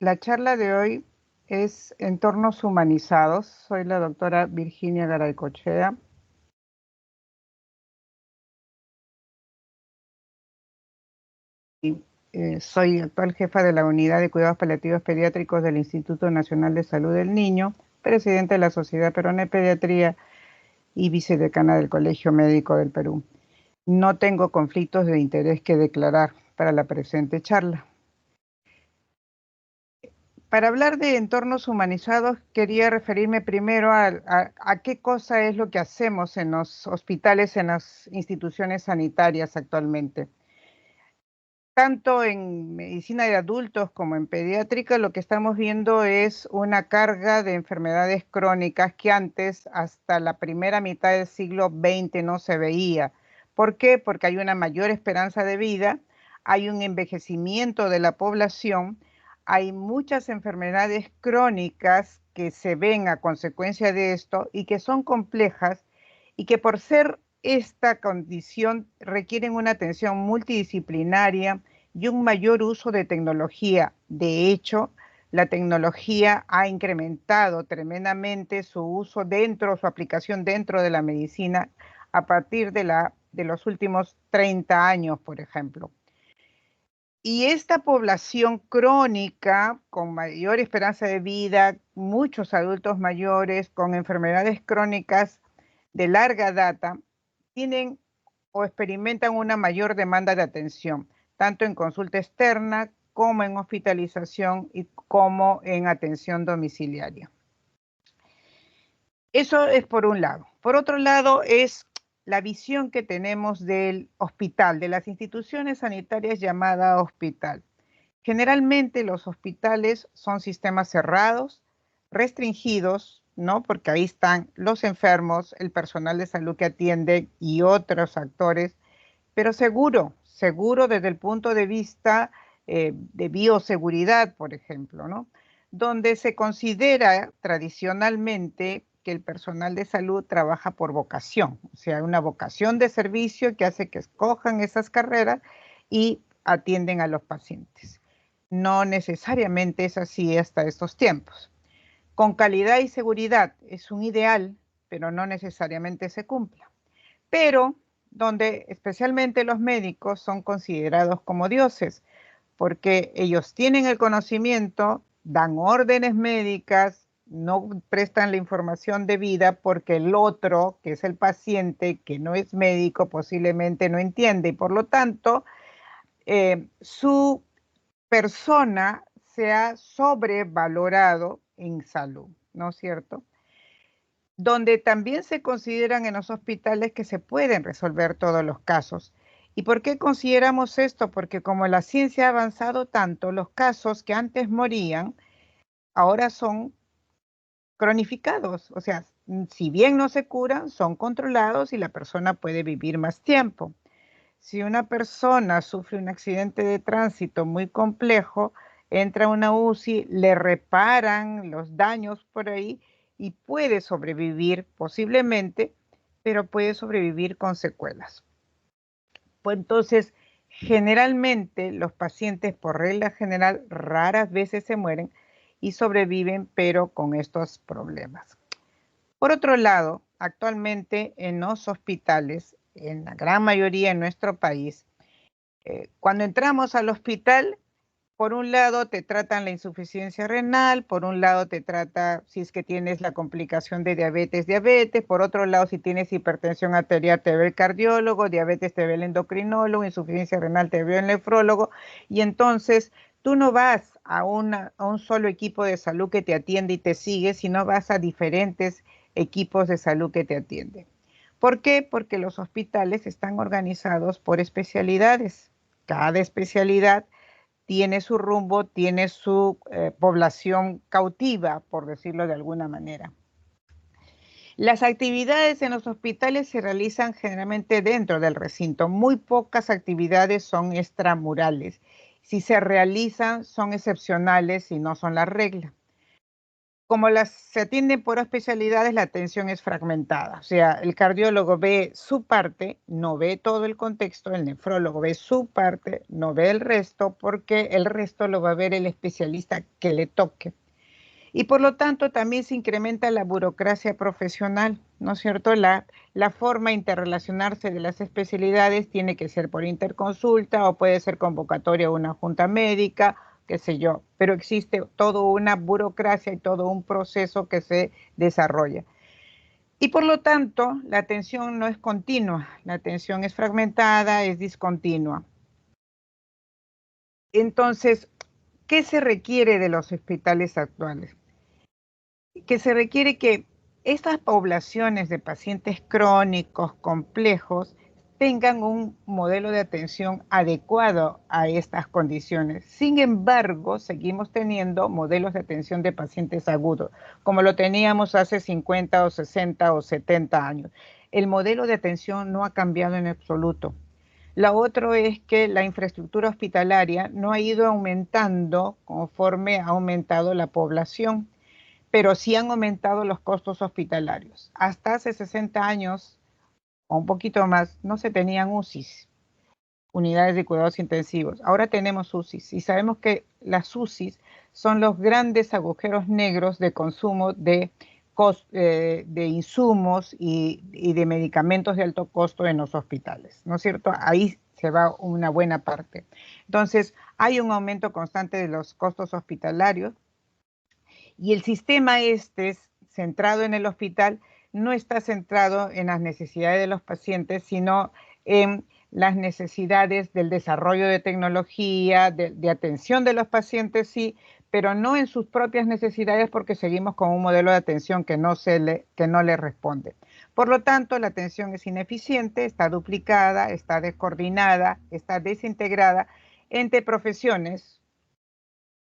La charla de hoy es Entornos Humanizados. Soy la doctora Virginia Garaycochea. Soy actual jefa de la Unidad de Cuidados Paliativos Pediátricos del Instituto Nacional de Salud del Niño, presidenta de la Sociedad Peruana de Pediatría y vicedecana del Colegio Médico del Perú. No tengo conflictos de interés que declarar para la presente charla. Para hablar de entornos humanizados, quería referirme primero a qué cosa es lo que hacemos en los hospitales, en las instituciones sanitarias actualmente. Tanto en medicina de adultos como en pediátrica, lo que estamos viendo es una carga de enfermedades crónicas que antes, hasta la primera mitad del siglo XX, no se veía. ¿Por qué? Porque hay una mayor esperanza de vida, hay un envejecimiento de la población, hay muchas enfermedades crónicas que se ven a consecuencia de esto y que son complejas y que por ser esta condición requieren una atención multidisciplinaria y un mayor uso de tecnología. De hecho, la tecnología ha incrementado tremendamente su uso dentro, su aplicación dentro de la medicina a partir de los últimos 30 años, por ejemplo. Y esta población crónica, con mayor esperanza de vida, muchos adultos mayores con enfermedades crónicas de larga data, tienen o experimentan una mayor demanda de atención, tanto en consulta externa como en hospitalización y como en atención domiciliaria. Eso es por un lado. Por otro lado es la visión que tenemos del hospital, de las instituciones sanitarias llamadas hospital. Generalmente los hospitales son sistemas cerrados, restringidos, ¿no? Porque ahí están los enfermos, el personal de salud que atiende y otros actores, pero seguro desde el punto de vista de bioseguridad, por ejemplo, ¿no? Donde se considera tradicionalmente que el personal de salud trabaja por vocación, o sea, una vocación de servicio que hace que escojan esas carreras y atienden a los pacientes. No necesariamente es así hasta estos tiempos. Con calidad y seguridad es un ideal, pero no necesariamente se cumple. Pero donde especialmente los médicos son considerados como dioses, porque ellos tienen el conocimiento, dan órdenes médicas, no prestan la información debida porque el otro, que es el paciente, que no es médico, posiblemente no entiende y por lo tanto su persona se ha sobrevalorado en salud, ¿no es cierto? Donde también se consideran en los hospitales que se pueden resolver todos los casos. ¿Y por qué consideramos esto? Porque como la ciencia ha avanzado tanto, los casos que antes morían ahora son cronificados. O sea, si bien no se curan, son controlados y la persona puede vivir más tiempo. Si una persona sufre un accidente de tránsito muy complejo, entra a una UCI, le reparan los daños por ahí y puede sobrevivir posiblemente, pero puede sobrevivir con secuelas. Pues entonces, generalmente los pacientes por regla general raras veces se mueren y sobreviven, pero con estos problemas. Por otro lado, actualmente en los hospitales, en la gran mayoría en nuestro país, cuando entramos al hospital, por un lado te tratan la insuficiencia renal, por un lado te trata si es que tienes la complicación de diabetes, por otro lado si tienes hipertensión arterial te ve el cardiólogo, diabetes te ve el endocrinólogo, insuficiencia renal te ve el nefrólogo, y entonces tú no vas a un solo equipo de salud que te atiende y te sigue, sino vas a diferentes equipos de salud que te atienden. ¿Por qué? Porque los hospitales están organizados por especialidades. Cada especialidad tiene su rumbo, tiene su población cautiva, por decirlo de alguna manera. Las actividades en los hospitales se realizan generalmente dentro del recinto. Muy pocas actividades son extramurales. Si se realizan, son excepcionales y no son la regla. como se atienden por especialidades, la atención es fragmentada. O sea, el cardiólogo ve su parte, no ve todo el contexto, el nefrólogo ve su parte, no ve el resto, porque el resto lo va a ver el especialista que le toque. Y por lo tanto también se incrementa la burocracia profesional, ¿no es cierto? La forma de interrelacionarse de las especialidades tiene que ser por interconsulta o puede ser convocatoria a una junta médica, qué sé yo, pero existe toda una burocracia y todo un proceso que se desarrolla. Y por lo tanto, la atención no es continua, la atención es fragmentada, es discontinua. Entonces, ¿qué se requiere de los hospitales actuales? Que se requiere que estas poblaciones de pacientes crónicos complejos tengan un modelo de atención adecuado a estas condiciones. Sin embargo, seguimos teniendo modelos de atención de pacientes agudos, como lo teníamos hace 50 o 60 o 70 años. El modelo de atención no ha cambiado en absoluto. Lo otro es que la infraestructura hospitalaria no ha ido aumentando conforme ha aumentado la población, pero sí han aumentado los costos hospitalarios. Hasta hace 60 años o un poquito más no se tenían UCIs, unidades de cuidados intensivos. Ahora tenemos UCIs y sabemos que las UCIs son los grandes agujeros negros de consumo de insumos y de medicamentos de alto costo en los hospitales, ¿no es cierto? Ahí se va una buena parte. Entonces, hay un aumento constante de los costos hospitalarios. Y el sistema centrado en el hospital, no está centrado en las necesidades de los pacientes, sino en las necesidades del desarrollo de tecnología, de atención de los pacientes, sí, pero no en sus propias necesidades porque seguimos con un modelo de atención que no le responde. Por lo tanto, la atención es ineficiente, está duplicada, está descoordinada, está desintegrada entre profesiones,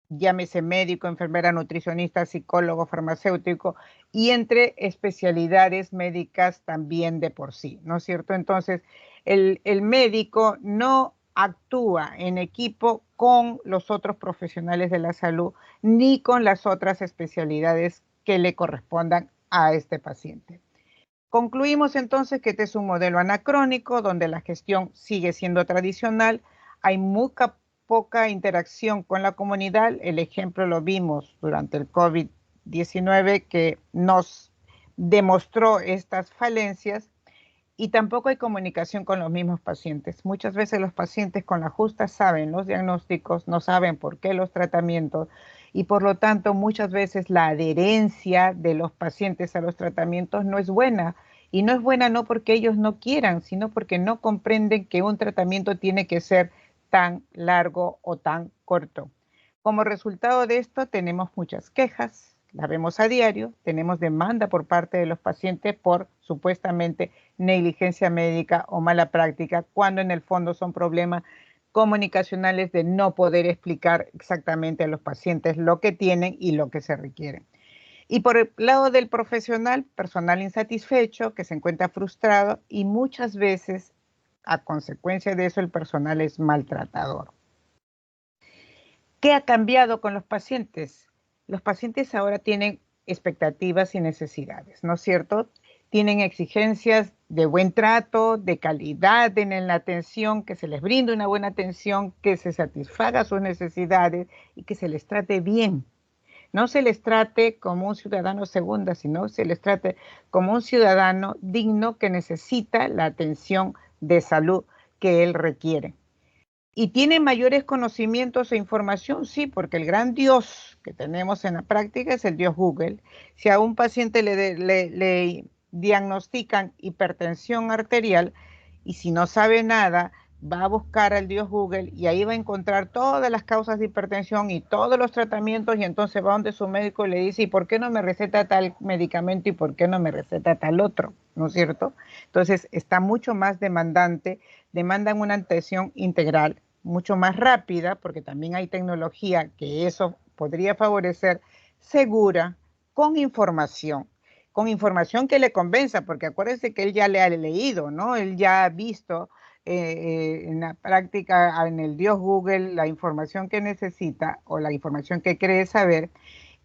llámese médico, enfermera, nutricionista, psicólogo, farmacéutico, y entre especialidades médicas también de por sí, ¿no es cierto? Entonces, el médico no actúa en equipo con los otros profesionales de la salud ni con las otras especialidades que le correspondan a este paciente. Concluimos entonces que este es un modelo anacrónico donde la gestión sigue siendo tradicional, hay poca interacción con la comunidad. El ejemplo lo vimos durante el COVID-19 que nos demostró estas falencias, y tampoco hay comunicación con los mismos pacientes. Muchas veces los pacientes con la justa saben los diagnósticos, no saben por qué los tratamientos, y por lo tanto muchas veces la adherencia de los pacientes a los tratamientos no es buena. Y no es buena no porque ellos no quieran, sino porque no comprenden que un tratamiento tiene que ser tan largo o tan corto. Como resultado de esto tenemos muchas quejas, las vemos a diario, tenemos demanda por parte de los pacientes por supuestamente negligencia médica o mala práctica, cuando en el fondo son problemas comunicacionales de no poder explicar exactamente a los pacientes lo que tienen y lo que se requiere. Y por el lado del profesional, personal insatisfecho, que se encuentra frustrado, y muchas veces, a consecuencia de eso, el personal es maltratador. ¿Qué ha cambiado con los pacientes? Los pacientes ahora tienen expectativas y necesidades, ¿no es cierto? Tienen exigencias de buen trato, de calidad en la atención, que se les brinde una buena atención, que se satisfaga sus necesidades y que se les trate bien. No se les trate como un ciudadano segunda, sino se les trate como un ciudadano digno que necesita la atención de salud que él requiere. ¿Y tiene mayores conocimientos e información? Sí, porque el gran Dios que tenemos en la práctica es el Dios Google. Si a un paciente le diagnostican hipertensión arterial y si no sabe nada, va a buscar al Dios Google y ahí va a encontrar todas las causas de hipertensión y todos los tratamientos, y entonces va donde su médico y le dice, ¿y por qué no me receta tal medicamento y por qué no me receta tal otro? ¿No es cierto? Entonces está mucho más demandante, demandan una atención integral, mucho más rápida, porque también hay tecnología que eso podría favorecer, segura, con información que le convenza, porque acuérdense que él ya le ha leído, ¿no? Él ya ha visto en la práctica, en el Dios Google, la información que necesita o la información que cree saber,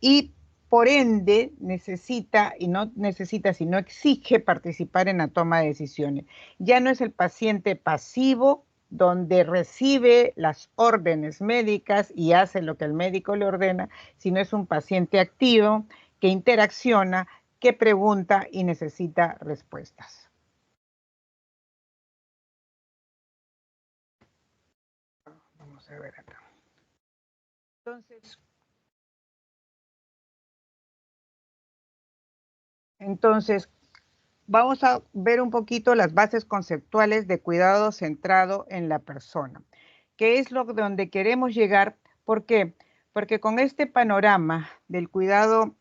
y por ende necesita, y no necesita, sino exige participar en la toma de decisiones. Ya no es el paciente pasivo donde recibe las órdenes médicas y hace lo que el médico le ordena, sino es un paciente activo que interacciona, que pregunta y necesita respuestas. Vamos a ver acá. Entonces, vamos a ver un poquito las bases conceptuales de cuidado centrado en la persona, que es lo donde queremos llegar. ¿Por qué? Porque con este panorama del cuidado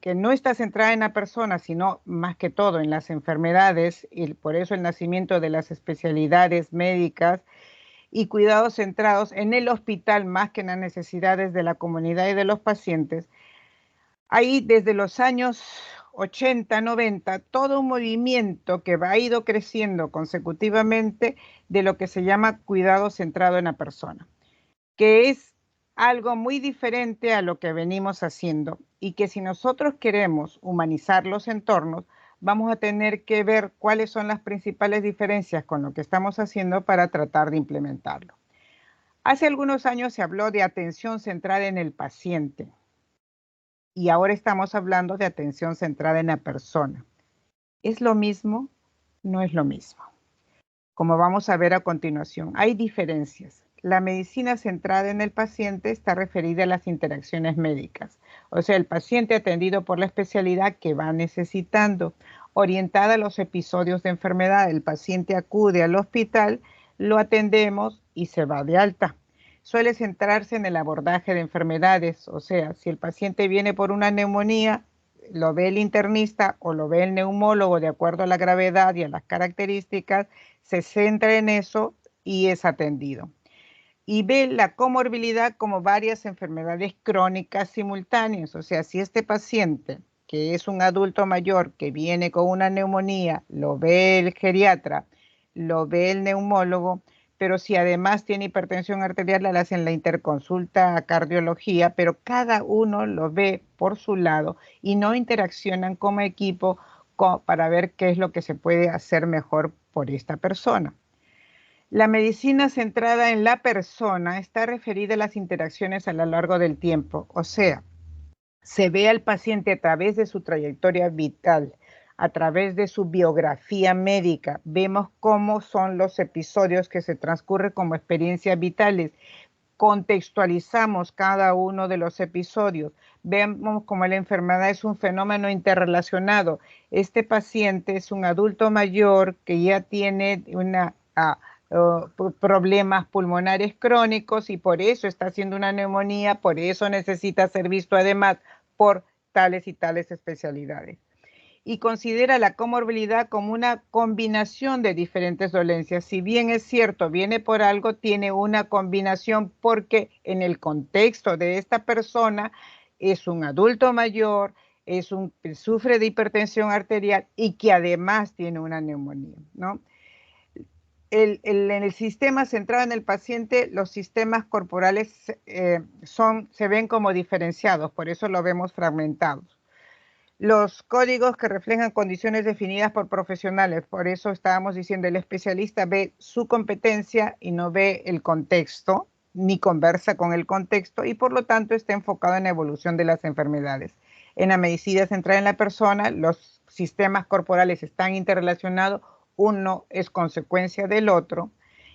que no está centrada en la persona, sino más que todo en las enfermedades, y por eso el nacimiento de las especialidades médicas y cuidados centrados en el hospital más que en las necesidades de la comunidad y de los pacientes, hay desde los años 80, 90, todo un movimiento que ha ido creciendo consecutivamente de lo que se llama cuidado centrado en la persona, que es algo muy diferente a lo que venimos haciendo y que si nosotros queremos humanizar los entornos, vamos a tener que ver cuáles son las principales diferencias con lo que estamos haciendo para tratar de implementarlo. Hace algunos años se habló de atención centrada en el paciente y ahora estamos hablando de atención centrada en la persona. ¿Es lo mismo? No es lo mismo. Como vamos a ver a continuación, hay diferencias. La medicina centrada en el paciente está referida a las interacciones médicas, o sea, el paciente atendido por la especialidad que va necesitando, orientada a los episodios de enfermedad. El paciente acude al hospital, lo atendemos y se va de alta. Suele centrarse en el abordaje de enfermedades, o sea, si el paciente viene por una neumonía, lo ve el internista o lo ve el neumólogo de acuerdo a la gravedad y a las características, se centra en eso y es atendido. Y ve la comorbilidad como varias enfermedades crónicas simultáneas. O sea, si este paciente, que es un adulto mayor, que viene con una neumonía, lo ve el geriatra, lo ve el neumólogo, pero si además tiene hipertensión arterial, le hacen la interconsulta a cardiología, pero cada uno lo ve por su lado y no interaccionan como equipo para ver qué es lo que se puede hacer mejor por esta persona. La medicina centrada en la persona está referida a las interacciones a lo largo del tiempo, o sea, se ve al paciente a través de su trayectoria vital, a través de su biografía médica, vemos cómo son los episodios que se transcurren como experiencias vitales, contextualizamos cada uno de los episodios, vemos cómo la enfermedad es un fenómeno interrelacionado. Este paciente es un adulto mayor que ya tiene problemas pulmonares crónicos y por eso está haciendo una neumonía, por eso necesita ser visto además por tales y tales especialidades. Y considera la comorbilidad como una combinación de diferentes dolencias. Si bien es cierto, viene por algo, tiene una combinación porque en el contexto de esta persona es un adulto mayor, sufre de hipertensión arterial y que además tiene una neumonía, ¿no? En el sistema centrado en el paciente, los sistemas corporales se ven como diferenciados, por eso lo vemos fragmentados. Los códigos que reflejan condiciones definidas por profesionales, por eso estábamos diciendo, el especialista ve su competencia y no ve el contexto, ni conversa con el contexto y por lo tanto está enfocado en la evolución de las enfermedades. En la medicina centrada en la persona, los sistemas corporales están interrelacionados, uno es consecuencia del otro.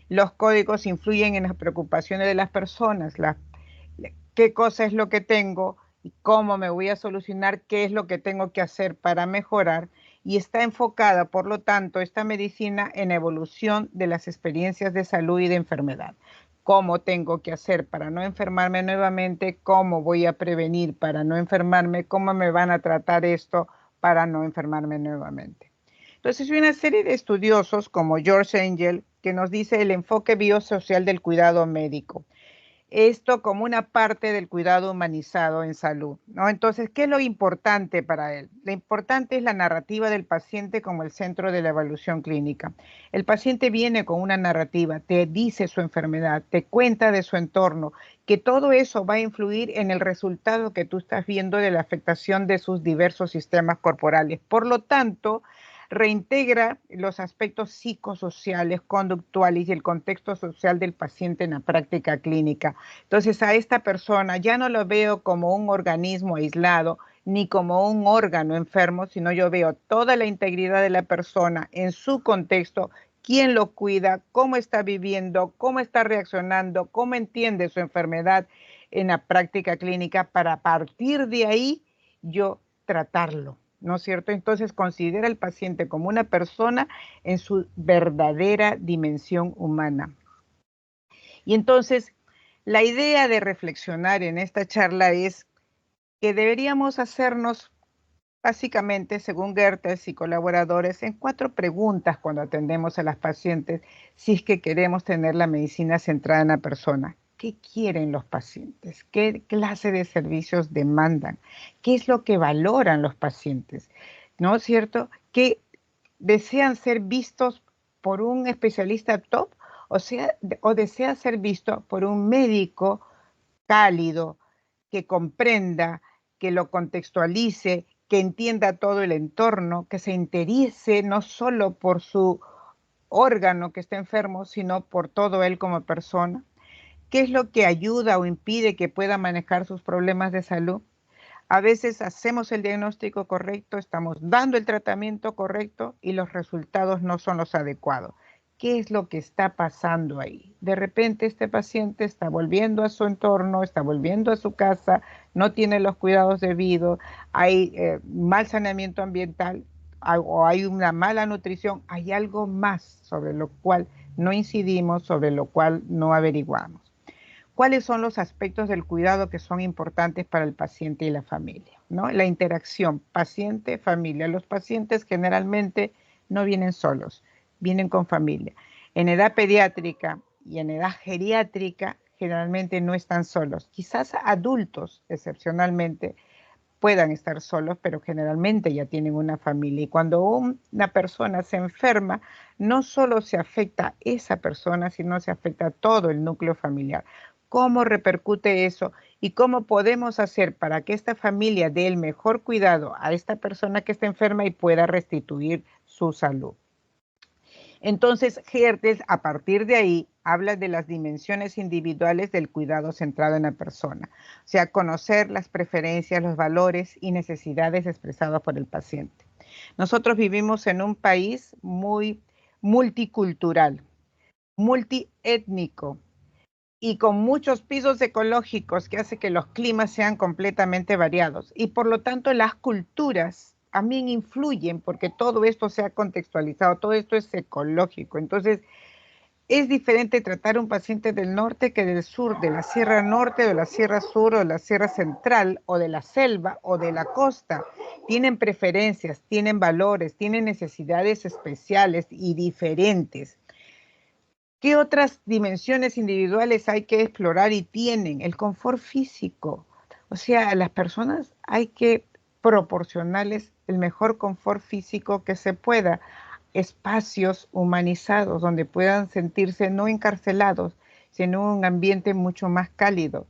Los códigos influyen en las preocupaciones de las personas, qué cosa es lo que tengo y cómo me voy a solucionar, qué es lo que tengo que hacer para mejorar, y está enfocada, por lo tanto, esta medicina en evolución de las experiencias de salud y de enfermedad. Cómo tengo que hacer para no enfermarme nuevamente, cómo voy a prevenir para no enfermarme, cómo me van a tratar esto para no enfermarme nuevamente. Entonces hay una serie de estudiosos como George Engel que nos dice el enfoque biosocial del cuidado médico. esto como una parte del cuidado humanizado en salud, ¿no? Entonces, ¿qué es lo importante para él? Lo importante es la narrativa del paciente como el centro de la evaluación clínica. El paciente viene con una narrativa, te dice su enfermedad, te cuenta de su entorno, que todo eso va a influir en el resultado que tú estás viendo de la afectación de sus diversos sistemas corporales. Por lo tanto, reintegra los aspectos psicosociales, conductuales y el contexto social del paciente en la práctica clínica. Entonces, a esta persona ya no lo veo como un organismo aislado ni como un órgano enfermo, sino yo veo toda la integridad de la persona en su contexto, quién lo cuida, cómo está viviendo, cómo está reaccionando, cómo entiende su enfermedad en la práctica clínica para a partir de ahí yo tratarlo. ¿No es cierto? Entonces considera al paciente como una persona en su verdadera dimensión humana. Y entonces, la idea de reflexionar en esta charla es que deberíamos hacernos, básicamente, según Goethe y colaboradores, en 4 preguntas cuando atendemos a las pacientes, si es que queremos tener la medicina centrada en la persona. ¿Qué quieren los pacientes? ¿Qué clase de servicios demandan? ¿Qué es lo que valoran los pacientes? ¿No es cierto? ¿Qué desean ser vistos por un especialista top o desean ser visto por un médico cálido, que comprenda, que lo contextualice, que entienda todo el entorno, que se interese no solo por su órgano que está enfermo, sino por todo él como persona? ¿Qué es lo que ayuda o impide que pueda manejar sus problemas de salud? A veces hacemos el diagnóstico correcto, estamos dando el tratamiento correcto y los resultados no son los adecuados. ¿Qué es lo que está pasando ahí? De repente este paciente está volviendo a su entorno, está volviendo a su casa, no tiene los cuidados debidos, hay mal saneamiento ambiental o hay una mala nutrición, hay algo más sobre lo cual no incidimos, sobre lo cual no averiguamos. ¿Cuáles son los aspectos del cuidado que son importantes para el paciente y la familia? ¿No? La interacción paciente-familia. Los pacientes generalmente no vienen solos, vienen con familia. En edad pediátrica y en edad geriátrica generalmente no están solos. Quizás adultos, excepcionalmente, puedan estar solos, pero generalmente ya tienen una familia. Y cuando una persona se enferma, no solo se afecta a esa persona, sino se afecta a todo el núcleo familiar. ¿Cómo repercute eso? ¿Y cómo podemos hacer para que esta familia dé el mejor cuidado a esta persona que está enferma y pueda restituir su salud? Entonces, Hertel, a partir de ahí, habla de las dimensiones individuales del cuidado centrado en la persona. O sea, conocer las preferencias, los valores y necesidades expresados por el paciente. Nosotros vivimos en un país muy multicultural, multiétnico y con muchos pisos ecológicos que hace que los climas sean completamente variados. Y por lo tanto, las culturas también influyen porque todo esto se ha contextualizado, todo esto es ecológico. Entonces, es diferente tratar a un paciente del norte que del sur, de la Sierra Norte, de la Sierra Sur, o de la Sierra Central, o de la selva, o de la costa. Tienen preferencias, tienen valores, tienen necesidades especiales y diferentes. ¿Qué otras dimensiones individuales hay que explorar y tienen? El confort físico. O sea, a las personas hay que proporcionarles el mejor confort físico que se pueda, espacios humanizados donde puedan sentirse no encarcelados, sino un ambiente mucho más cálido.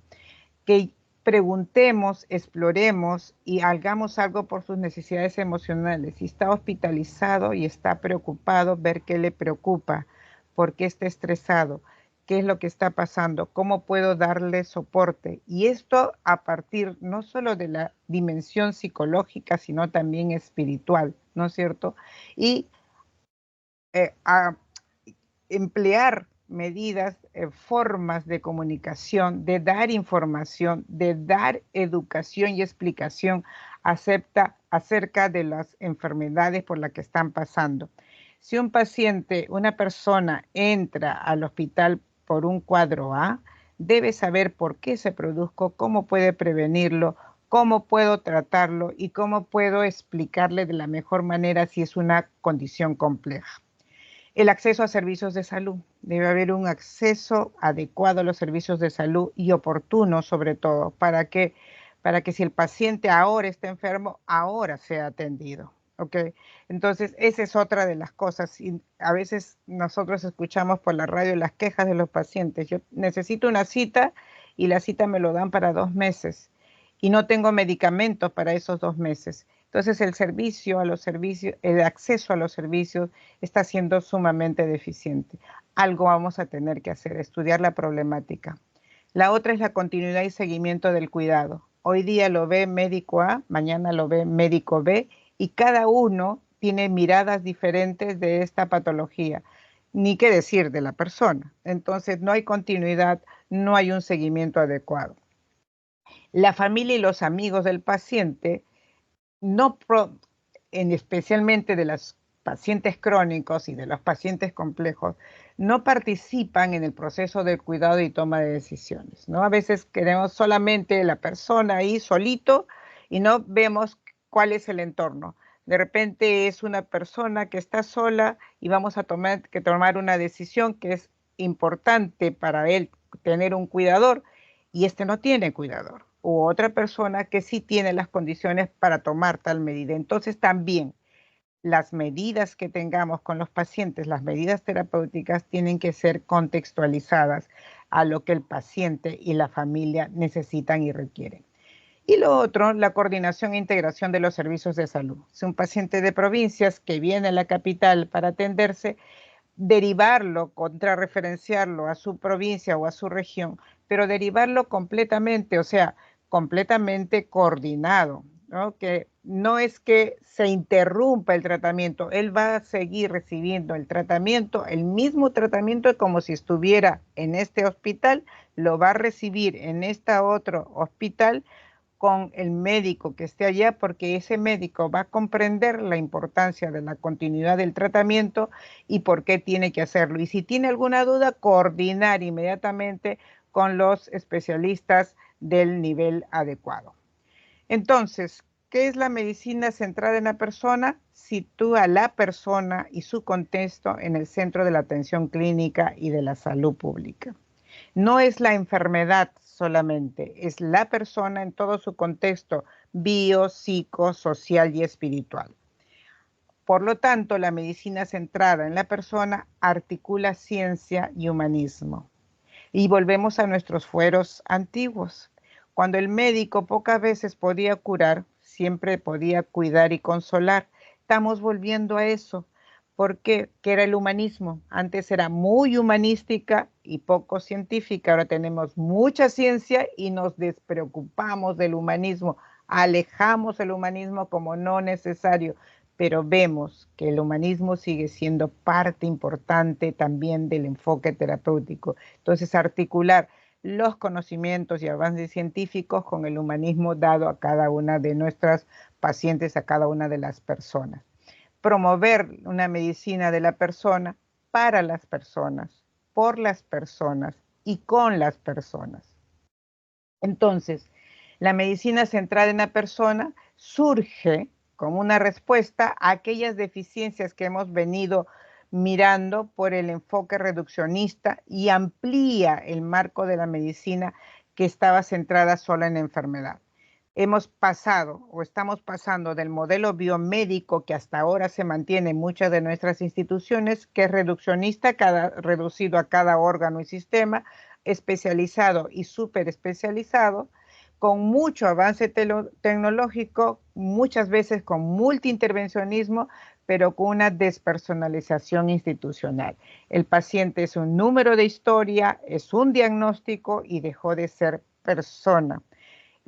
Que preguntemos, exploremos y hagamos algo por sus necesidades emocionales. Si está hospitalizado y está preocupado, ver qué le preocupa, por qué está estresado, qué es lo que está pasando, cómo puedo darle soporte. Y esto a partir no solo de la dimensión psicológica, sino también espiritual, ¿no es cierto? Y a emplear medidas, formas de comunicación, de dar información, de dar educación y explicación acerca de las enfermedades por las que están pasando. Si un paciente, una persona entra al hospital por un cuadro A, debe saber por qué se produjo, cómo puede prevenirlo, cómo puedo tratarlo y cómo puedo explicarle de la mejor manera si es una condición compleja. El acceso a servicios de salud. Debe haber un acceso adecuado a los servicios de salud y oportuno, sobre todo, para que si el paciente ahora está enfermo, ahora sea atendido. ¿Ok? Entonces, esa es otra de las cosas. Y a veces nosotros escuchamos por la radio las quejas de los pacientes. Yo necesito una cita y la cita me lo dan para 2 meses y no tengo medicamentos para esos 2 meses. Entonces, el servicio a los servicios, el acceso a los servicios está siendo sumamente deficiente. Algo vamos a tener que hacer, estudiar la problemática. La otra es la continuidad y seguimiento del cuidado. Hoy día lo ve médico A, mañana lo ve médico B y cada uno tiene miradas diferentes de esta patología, ni qué decir de la persona. Entonces no hay continuidad, no hay un seguimiento adecuado. La familia y los amigos del paciente no especialmente de los pacientes crónicos y de los pacientes complejos, no participan en el proceso del cuidado y toma de decisiones, ¿no? A veces queremos solamente la persona ahí solito y no vemos cuál es el entorno. De repente es una persona que está sola y vamos a tomar una decisión que es importante para él tener un cuidador y este no tiene cuidador, u otra persona que sí tiene las condiciones para tomar tal medida. Entonces también las medidas que tengamos con los pacientes, las medidas terapéuticas tienen que ser contextualizadas a lo que el paciente y la familia necesitan y requieren. Y lo otro, la coordinación e integración de los servicios de salud. Si un paciente de provincias que viene a la capital para atenderse, derivarlo, contrarreferenciarlo a su provincia o a su región, pero derivarlo completamente, o sea, completamente coordinado, ¿no? Que no es que se interrumpa el tratamiento, él va a seguir recibiendo el tratamiento, el mismo tratamiento como si estuviera en este hospital, lo va a recibir en este otro hospital con el médico que esté allá, porque ese médico va a comprender la importancia de la continuidad del tratamiento y por qué tiene que hacerlo. Y si tiene alguna duda, coordinar inmediatamente con los especialistas del nivel adecuado. Entonces, ¿qué es la medicina centrada en la persona? Sitúa a la persona y su contexto en el centro de la atención clínica y de la salud pública. No es la enfermedad solamente, es la persona en todo su contexto bio, psico, social y espiritual. Por lo tanto, la medicina centrada en la persona articula ciencia y humanismo. Y volvemos a nuestros fueros antiguos. Cuando el médico pocas veces podía curar, siempre podía cuidar y consolar. Estamos volviendo a eso. ¿Por qué? Que era el humanismo. Antes era muy humanística y poco científica. Ahora tenemos mucha ciencia y nos despreocupamos del humanismo. Alejamos el humanismo como no necesario, pero vemos que el humanismo sigue siendo parte importante también del enfoque terapéutico. Entonces, articular los conocimientos y avances científicos con el humanismo dado a cada una de nuestras pacientes, a cada una de las personas. Promover una medicina de la persona para las personas, por las personas y con las personas. Entonces, la medicina centrada en la persona surge como una respuesta a aquellas deficiencias que hemos venido mirando por el enfoque reduccionista y amplía el marco de la medicina que estaba centrada solo en la enfermedad. Hemos pasado o estamos pasando del modelo biomédico que hasta ahora se mantiene en muchas de nuestras instituciones, que es reduccionista, reducido a cada órgano y sistema, especializado y súper especializado, con mucho avance tecnológico, muchas veces con multiintervencionismo, pero con una despersonalización institucional. El paciente es un número de historia, es un diagnóstico y dejó de ser persona.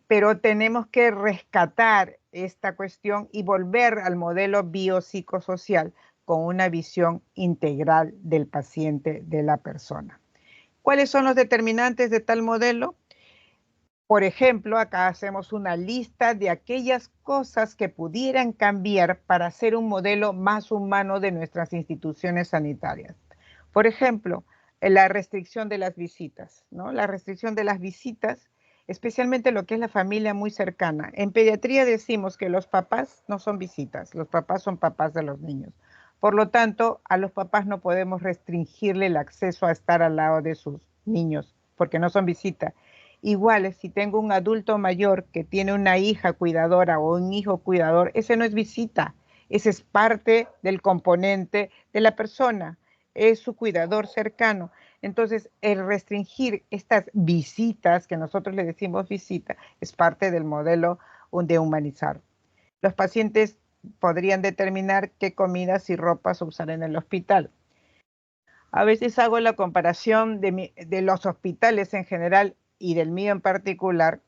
Pero tenemos que rescatar esta cuestión y volver al modelo biopsicosocial con una visión integral del paciente, de la persona. ¿Cuáles son los determinantes de tal modelo? Por ejemplo, acá hacemos una lista de aquellas cosas que pudieran cambiar para hacer un modelo más humano de nuestras instituciones sanitarias. Por ejemplo, la restricción de las visitas, ¿no? La restricción de las visitas, especialmente lo que es la familia muy cercana. En pediatría decimos que los papás no son visitas, los papás son papás de los niños. Por lo tanto, a los papás no podemos restringirle el acceso a estar al lado de sus niños, porque no son visita. Igual, si tengo un adulto mayor que tiene una hija cuidadora o un hijo cuidador, ese no es visita, ese es parte del componente de la persona, es su cuidador cercano. Entonces, el restringir estas visitas, que nosotros le decimos visita, es parte del modelo de humanizar. Los pacientes podrían determinar qué comidas y ropas usar en el hospital. A veces hago la comparación de los hospitales en general y del mío en particular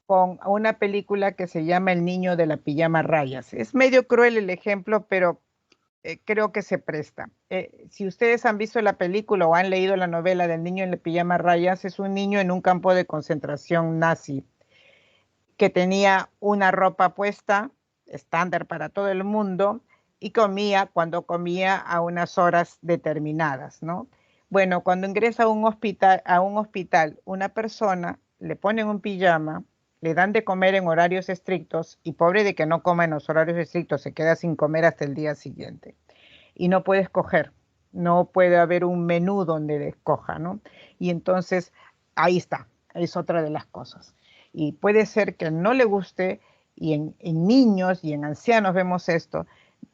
con una película que se llama El niño de la pijama a rayas. Es medio cruel el ejemplo, pero creo que se presta. Si ustedes han visto la película o han leído la novela del niño en la pijama a rayas, es un niño en un campo de concentración nazi que tenía una ropa puesta estándar para todo el mundo y comía cuando comía a unas horas determinadas, ¿no? Bueno, cuando ingresa a un hospital una persona, le ponen un pijama, le dan de comer en horarios estrictos y pobre de que no coma en los horarios estrictos, se queda sin comer hasta el día siguiente. Y no puede escoger, no puede haber un menú donde escoja, ¿no? Y entonces ahí está, es otra de las cosas. Y puede ser que no le guste, y en niños y en ancianos vemos esto,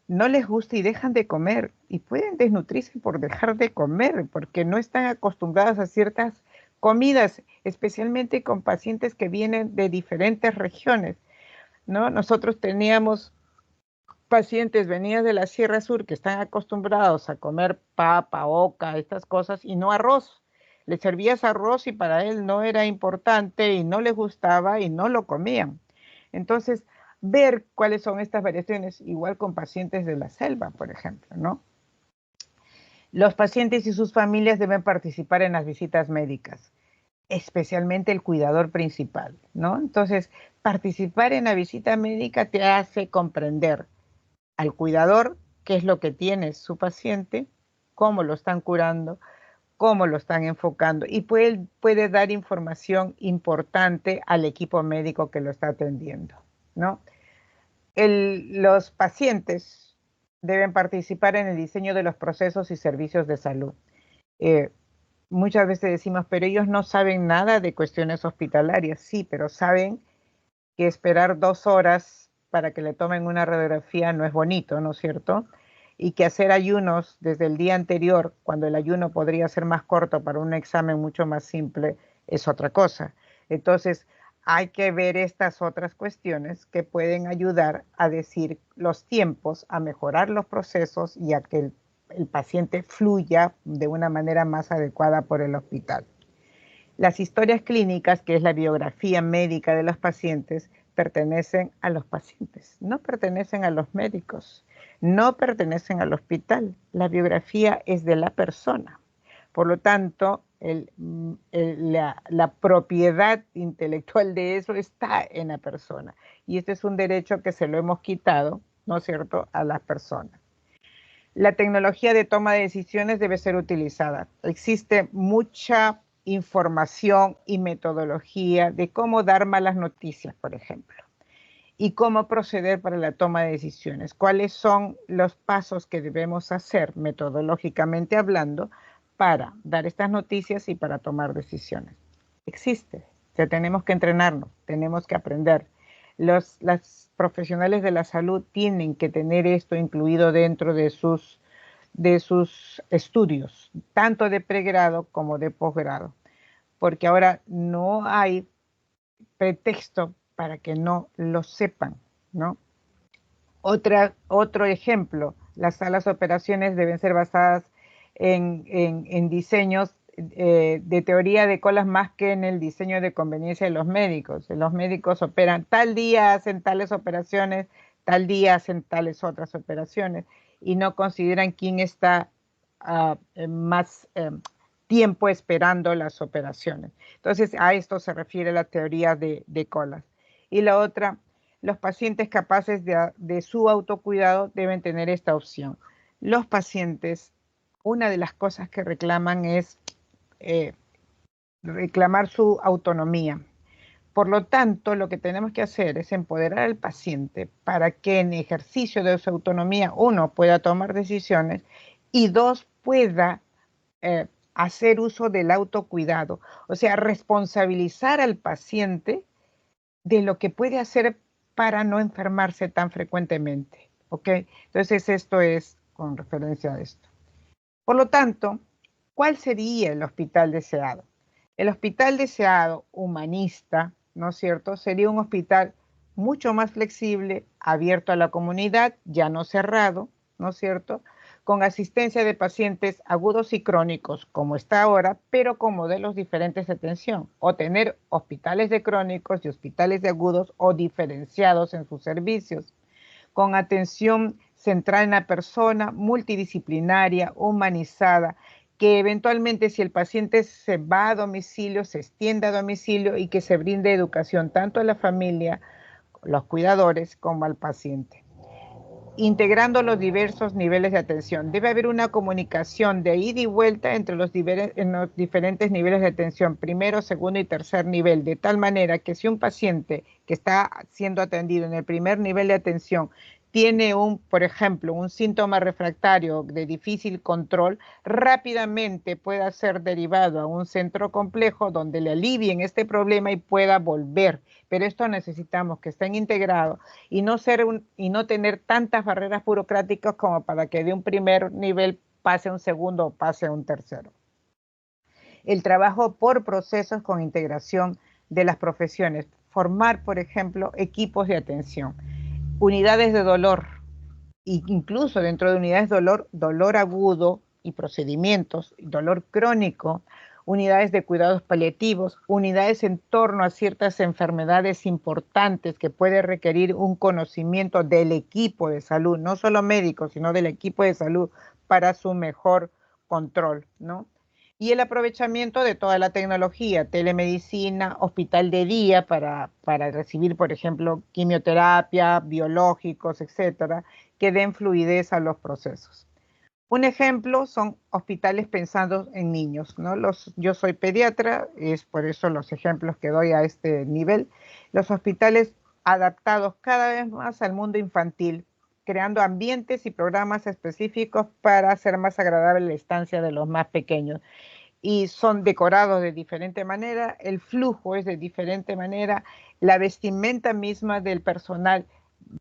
no les gusta y dejan de comer y pueden desnutrirse por dejar de comer porque no están acostumbrados a ciertas comidas, especialmente con pacientes que vienen de diferentes regiones, ¿no? Nosotros teníamos pacientes venidos de la Sierra Sur que están acostumbrados a comer papa, oca, estas cosas y no arroz. Le servías arroz y para él no era importante y no les gustaba y no lo comían. Entonces, ver cuáles son estas variaciones, igual con pacientes de la selva, por ejemplo, ¿no? Los pacientes y sus familias deben participar en las visitas médicas, especialmente el cuidador principal, ¿no? Entonces, participar en la visita médica te hace comprender al cuidador qué es lo que tiene su paciente, cómo lo están curando, cómo lo están enfocando y puede dar información importante al equipo médico que lo está atendiendo, ¿no? Los pacientes deben participar en el diseño de los procesos y servicios de salud. Eh, Muchas veces decimos, pero ellos no saben nada de cuestiones hospitalarias. Sí, pero saben que esperar 2 horas para que le tomen una radiografía no es bonito, ¿no es cierto? Y que hacer ayunos desde el día anterior, cuando el ayuno podría ser más corto para un examen mucho más simple, es otra cosa. Entonces, hay que ver estas otras cuestiones que pueden ayudar a decir los tiempos, a mejorar los procesos y a que el paciente fluya de una manera más adecuada por el hospital. Las historias clínicas, que es la biografía médica de los pacientes, pertenecen a los pacientes, no pertenecen a los médicos, no pertenecen al hospital. La biografía es de la persona. Por lo tanto, la propiedad intelectual de eso está en la persona. Y este es un derecho que se lo hemos quitado, ¿no es cierto?, a las personas. La tecnología de toma de decisiones debe ser utilizada. Existe mucha información y metodología de cómo dar malas noticias, por ejemplo, y cómo proceder para la toma de decisiones. ¿Cuáles son los pasos que debemos hacer metodológicamente hablando para dar estas noticias y para tomar decisiones? Existe. O sea, tenemos que entrenarnos, tenemos que aprender. Las profesionales de la salud tienen que tener esto incluido dentro de sus estudios, tanto de pregrado como de posgrado, porque ahora no hay pretexto para que no lo sepan, ¿no? Otro ejemplo, las salas de operaciones deben ser basadas en diseños de teoría de colas más que en el diseño de conveniencia de los médicos. Los médicos operan tal día, hacen tales operaciones, tal día hacen tales otras operaciones y no consideran quién está más tiempo esperando las operaciones. Entonces, a esto se refiere la teoría de colas. Y la otra, los pacientes capaces de su autocuidado deben tener esta opción. Los pacientes, una de las cosas que reclaman es reclamar su autonomía, Por lo tanto, lo que tenemos que hacer es empoderar al paciente para que en ejercicio de su autonomía, uno, pueda tomar decisiones y dos, pueda hacer uso del autocuidado. O sea, responsabilizar al paciente de lo que puede hacer para no enfermarse tan frecuentemente. ¿Ok? Entonces, esto es con referencia a esto. Por lo tanto, ¿cuál sería el hospital deseado? El hospital deseado, humanista, ¿no es cierto? Sería un hospital mucho más flexible, abierto a la comunidad, ya no cerrado, ¿no es cierto? Con asistencia de pacientes agudos y crónicos, como está ahora, pero con modelos diferentes de atención, o tener hospitales de crónicos y hospitales de agudos o diferenciados en sus servicios, con atención centrada en la persona, multidisciplinaria, humanizada, que eventualmente si el paciente se va a domicilio, se extiende a domicilio y que se brinde educación tanto a la familia, los cuidadores, como al paciente. Integrando los diversos niveles de atención. Debe haber una comunicación de ida y vuelta entre los diferentes niveles de atención, primero, segundo y tercer nivel, de tal manera que si un paciente que está siendo atendido en el primer nivel de atención tiene por ejemplo, un síntoma refractario de difícil control, rápidamente pueda ser derivado a un centro complejo donde le alivien este problema y pueda volver. Pero esto necesitamos que estén integrados y no tener tantas barreras burocráticas como para que de un primer nivel pase a un segundo o pase a un tercero. El trabajo por procesos con integración de las profesiones. Formar, por ejemplo, equipos de atención, unidades de dolor, e incluso dentro de unidades de dolor agudo y procedimientos, dolor crónico, unidades de cuidados paliativos, unidades en torno a ciertas enfermedades importantes que puede requerir un conocimiento del equipo de salud, no solo médico, sino del equipo de salud para su mejor control, ¿no? Y el aprovechamiento de toda la tecnología, telemedicina, hospital de día para recibir, por ejemplo, quimioterapia, biológicos, etcétera, que den fluidez a los procesos. Un ejemplo son hospitales pensados en niños, ¿no? Yo soy pediatra, es por eso los ejemplos que doy a este nivel. Los hospitales adaptados cada vez más al mundo infantil, creando ambientes y programas específicos para hacer más agradable la estancia de los más pequeños. Y son decorados de diferente manera, el flujo es de diferente manera, la vestimenta misma del personal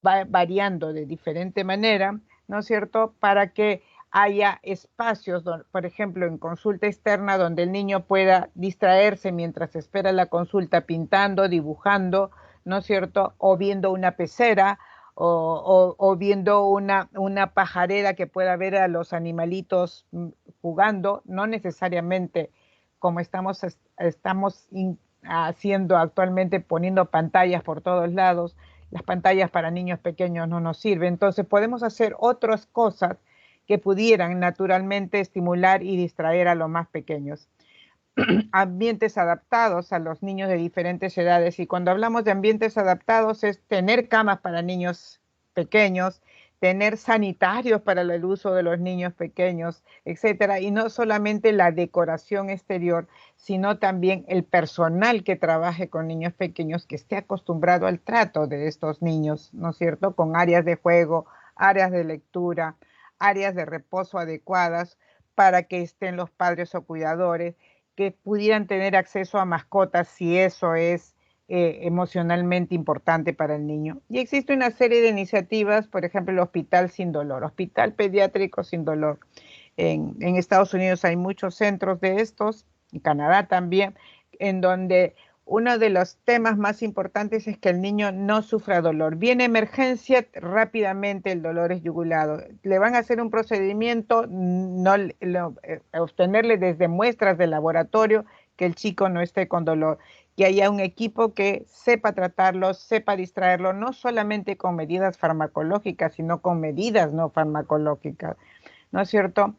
va variando de diferente manera, ¿no es cierto? Para que haya espacios, por ejemplo, en consulta externa, donde el niño pueda distraerse mientras espera la consulta pintando, dibujando, ¿no es cierto? O viendo una pecera, o viendo una pajarera que pueda ver a los animalitos jugando, no necesariamente como estamos haciendo actualmente, poniendo pantallas por todos lados. Las pantallas para niños pequeños no nos sirven. Entonces podemos hacer otras cosas que pudieran naturalmente estimular y distraer a los más pequeños. Ambientes adaptados a los niños de diferentes edades. Y cuando hablamos de ambientes adaptados es tener camas para niños pequeños, tener sanitarios para el uso de los niños pequeños, etcétera. Y no solamente la decoración exterior, sino también el personal que trabaje con niños pequeños que esté acostumbrado al trato de estos niños, ¿no es cierto? Con áreas de juego, áreas de lectura, áreas de reposo adecuadas para que estén los padres o cuidadores, que pudieran tener acceso a mascotas si eso es emocionalmente importante para el niño. Y existe una serie de iniciativas, por ejemplo, el Hospital Sin Dolor, Hospital Pediátrico Sin Dolor. En Estados Unidos hay muchos centros de estos, en Canadá también, en donde uno de los temas más importantes es que el niño no sufra dolor. Viene emergencia, rápidamente el dolor es yugulado. Le van a hacer un procedimiento, obtenerle desde muestras de laboratorio que el chico no esté con dolor. Que haya un equipo que sepa tratarlo, sepa distraerlo, no solamente con medidas farmacológicas, sino con medidas no farmacológicas, ¿no es cierto?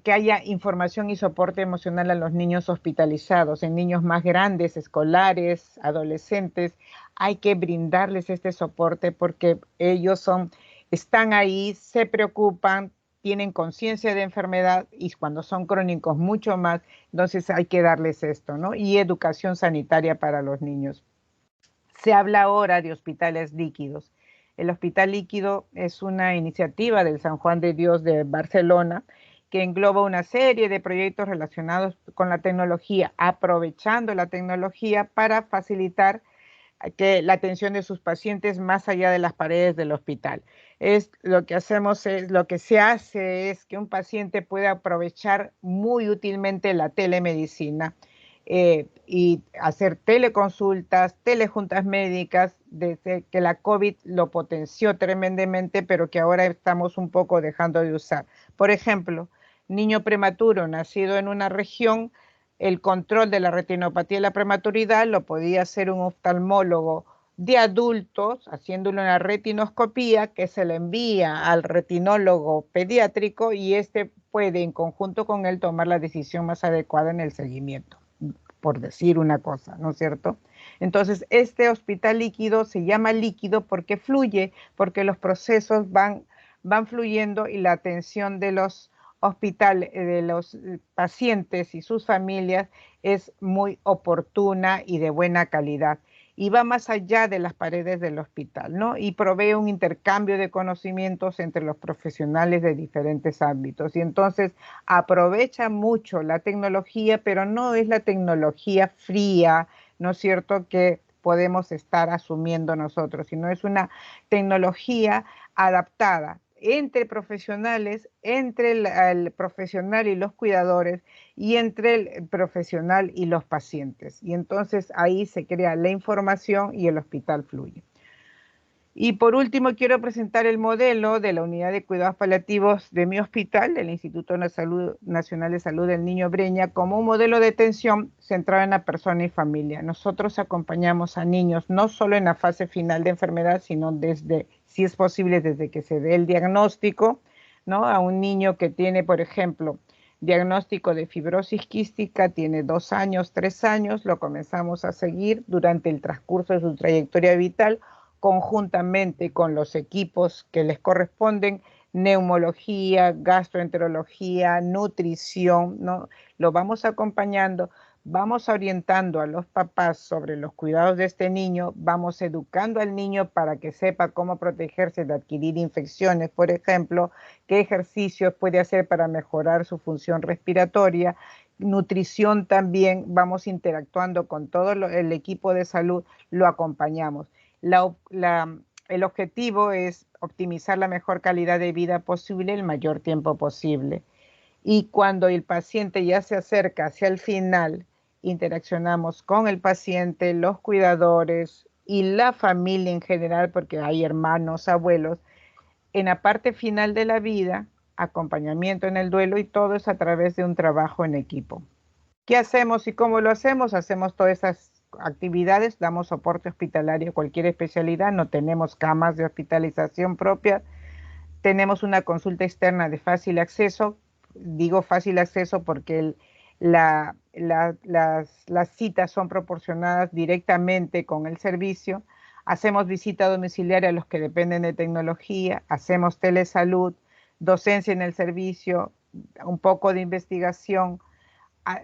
Que haya información y soporte emocional a los niños hospitalizados, en niños más grandes, escolares, adolescentes, hay que brindarles este soporte porque ellos están ahí, se preocupan, tienen conciencia de enfermedad y cuando son crónicos mucho más, entonces hay que darles esto, ¿no? Y educación sanitaria para los niños. Se habla ahora de hospitales líquidos. El Hospital Líquido es una iniciativa del San Juan de Dios de Barcelona que engloba una serie de proyectos relacionados con la tecnología, aprovechando la tecnología para facilitar que la atención de sus pacientes más allá de las paredes del hospital. Lo que se hace es que un paciente pueda aprovechar muy útilmente la telemedicina y hacer teleconsultas, telejuntas médicas, desde que la COVID lo potenció tremendamente, pero que ahora estamos un poco dejando de usar. Por ejemplo, niño prematuro nacido en una región, el control de la retinopatía y la prematuridad lo podía hacer un oftalmólogo de adultos, haciéndole una retinoscopía que se le envía al retinólogo pediátrico y este puede en conjunto con él tomar la decisión más adecuada en el seguimiento, por decir una cosa, ¿no es cierto? Entonces, este hospital líquido se llama líquido porque fluye, porque los procesos van fluyendo y la atención de los de los pacientes y sus familias es muy oportuna y de buena calidad. Y va más allá de las paredes del hospital, ¿no? Y provee un intercambio de conocimientos entre los profesionales de diferentes ámbitos. Y entonces aprovecha mucho la tecnología, pero no es la tecnología fría, ¿no es cierto?, que podemos estar asumiendo nosotros, sino es una tecnología adaptada entre profesionales, entre el profesional y los cuidadores y entre el profesional y los pacientes. Y entonces ahí se crea la información y el hospital fluye. Y por último, quiero presentar el modelo de la unidad de cuidados paliativos de mi hospital, del Instituto Nacional de Salud del Niño Breña, como un modelo de atención centrado en la persona y familia. Nosotros acompañamos a niños no solo en la fase final de enfermedad, sino desde, si es posible, desde que se dé el diagnóstico, ¿no? A un niño que tiene, por ejemplo, diagnóstico de fibrosis quística, tiene 2 años, 3 años, lo comenzamos a seguir durante el transcurso de su trayectoria vital, conjuntamente con los equipos que les corresponden, neumología, gastroenterología, nutrición, ¿no? Lo vamos acompañando, vamos orientando a los papás sobre los cuidados de este niño, vamos educando al niño para que sepa cómo protegerse de adquirir infecciones, por ejemplo, qué ejercicios puede hacer para mejorar su función respiratoria, nutrición también, vamos interactuando con todo el equipo de salud, lo acompañamos. La, la, el objetivo es optimizar la mejor calidad de vida posible el mayor tiempo posible. Y cuando el paciente ya se acerca hacia el final, interaccionamos con el paciente, los cuidadores y la familia en general, porque hay hermanos, abuelos, en la parte final de la vida, acompañamiento en el duelo y todo es a través de un trabajo en equipo. ¿Qué hacemos y cómo lo hacemos? Hacemos todas esas actividades, damos soporte hospitalario a cualquier especialidad, no tenemos camas de hospitalización propia, tenemos una consulta externa de fácil acceso, digo fácil acceso porque las citas son proporcionadas directamente con el servicio, hacemos visita domiciliaria a los que dependen de tecnología, hacemos telesalud, docencia en el servicio, un poco de investigación,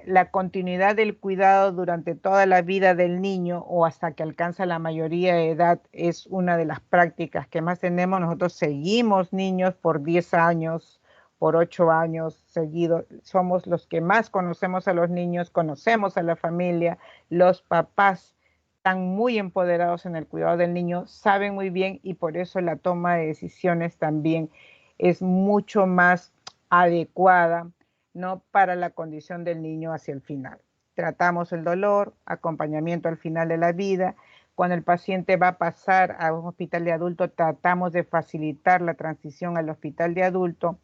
la continuidad del cuidado durante toda la vida del niño o hasta que alcanza la mayoría de edad es una de las prácticas que más tenemos. Nosotros seguimos niños por 10 años, por 8 años seguidos. Somos los que más conocemos a los niños, conocemos a la familia, los papás están muy empoderados en el cuidado del niño, saben muy bien y por eso la toma de decisiones también es mucho más adecuada, ¿no?, para la condición del niño hacia el final. Tratamos el dolor, acompañamiento al final de la vida. Cuando el paciente va a pasar a un hospital de adulto, tratamos de facilitar la transición al hospital de adulto.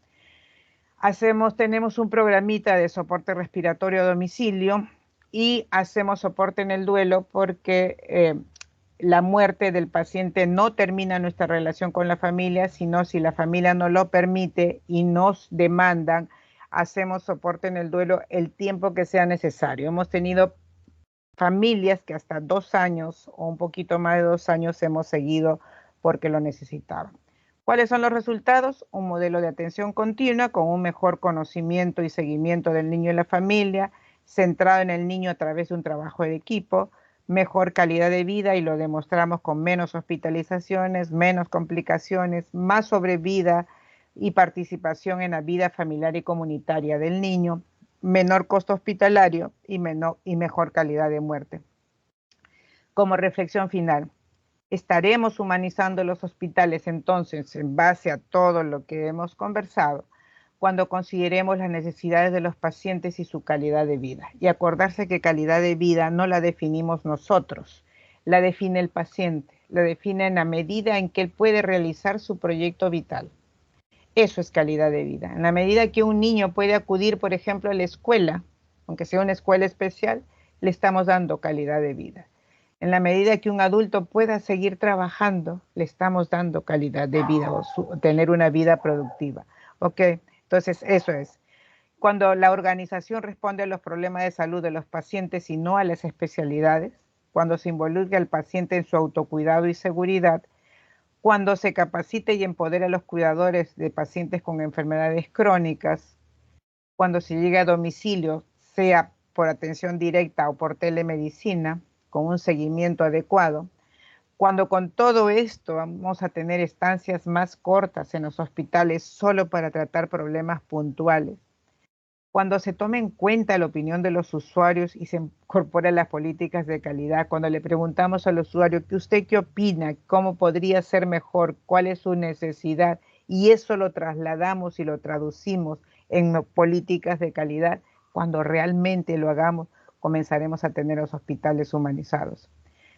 Tenemos un programita de soporte respiratorio a domicilio y hacemos soporte en el duelo porque la muerte del paciente no termina nuestra relación con la familia, sino si la familia no lo permite y nos demandan, hacemos soporte en el duelo el tiempo que sea necesario. Hemos tenido familias que hasta 2 años o un poquito más de 2 años hemos seguido porque lo necesitaban. ¿Cuáles son los resultados? Un modelo de atención continua con un mejor conocimiento y seguimiento del niño y la familia, centrado en el niño a través de un trabajo de equipo, mejor calidad de vida y lo demostramos con menos hospitalizaciones, menos complicaciones, más sobrevida y participación en la vida familiar y comunitaria del niño, menor costo hospitalario y mejor calidad de muerte. Como reflexión final, ¿estaremos humanizando los hospitales entonces en base a todo lo que hemos conversado cuando consideremos las necesidades de los pacientes y su calidad de vida? Y acordarse que calidad de vida no la definimos nosotros, la define el paciente, la define en la medida en que él puede realizar su proyecto vital. Eso es calidad de vida. En la medida que un niño puede acudir, por ejemplo, a la escuela, aunque sea una escuela especial, le estamos dando calidad de vida. En la medida que un adulto pueda seguir trabajando, le estamos dando calidad de vida o tener una vida productiva. ¿Ok? Entonces, eso es. Cuando la organización responde a los problemas de salud de los pacientes y no a las especialidades, cuando se involucra al paciente en su autocuidado y seguridad, cuando se capacite y empodera a los cuidadores de pacientes con enfermedades crónicas, cuando se llegue a domicilio, sea por atención directa o por telemedicina, con un seguimiento adecuado, cuando con todo esto vamos a tener estancias más cortas en los hospitales solo para tratar problemas puntuales, cuando se tome en cuenta la opinión de los usuarios y se incorporan las políticas de calidad, cuando le preguntamos al usuario, ¿usted qué opina? ¿Cómo podría ser mejor? ¿Cuál es su necesidad? Y eso lo trasladamos y lo traducimos en políticas de calidad. Cuando realmente lo hagamos, comenzaremos a tener los hospitales humanizados.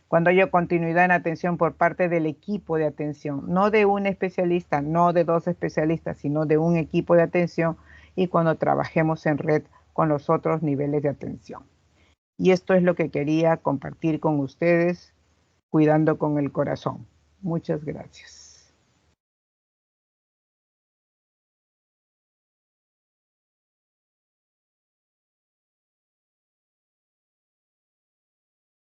Cuando haya continuidad en atención por parte del equipo de atención, no de un especialista, no de dos especialistas, sino de un equipo de atención, y cuando trabajemos en red con los otros niveles de atención. Y esto es lo que quería compartir con ustedes, cuidando con el corazón. Muchas gracias.